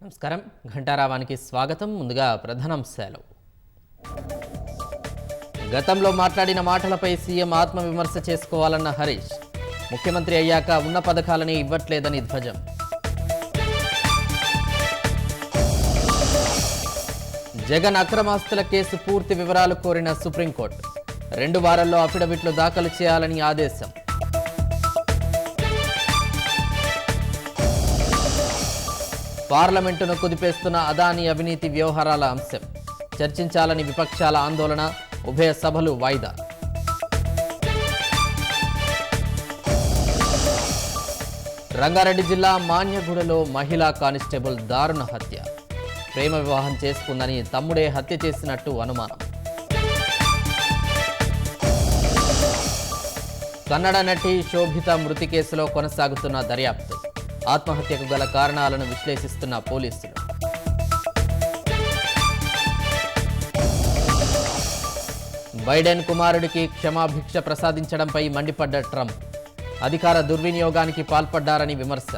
నమస్కారం ఘంటారావానికి స్వాగతం. ముందుగా ప్రధానాంశాలు. గతంలో మాట్లాడిన మాటలపై సీఎం ఆత్మవిమర్శ చేసుకోవాలన్న హరీష్. ముఖ్యమంత్రి అయ్యాక ఉన్న పథకాలని ఇవ్వట్లేదని ధ్వజం. జగన్ అక్రమాస్తుల కేసు పూర్తి వివరాలు కోరిన సుప్రీంకోర్టు. 2 వారాల్లో అఫిడవిట్లు దాఖలు చేయాలని ఆదేశం. పార్లమెంటును కుదిపేస్తున్న అదానీ అవినీతి వ్యవహారాల అంశం చర్చించాలని విపక్షాల ఆందోళన. ఉభయ సభలు వాయిదా. రంగారెడ్డి జిల్లా మాన్యగూడలో మహిళా కానిస్టేబుల్ దారుణ హత్య. ప్రేమ వివాహం చేసుకుందని తమ్ముడే హత్య చేసినట్టు అనుమానం. కన్నడ నటి శోభిత మృతి కేసులో కొనసాగుతున్న దర్యాప్తు. ఆత్మహత్యకు గల కారణాలను విశ్లేషిస్తున్న పోలీసులు. బైడెన్ కుమారుడికి క్షమాభిక్ష ప్రసాదించడంపై మండిపడ్డ ట్రంప్. అధికార దుర్వినియోగానికి పాల్పడ్డారని విమర్శ.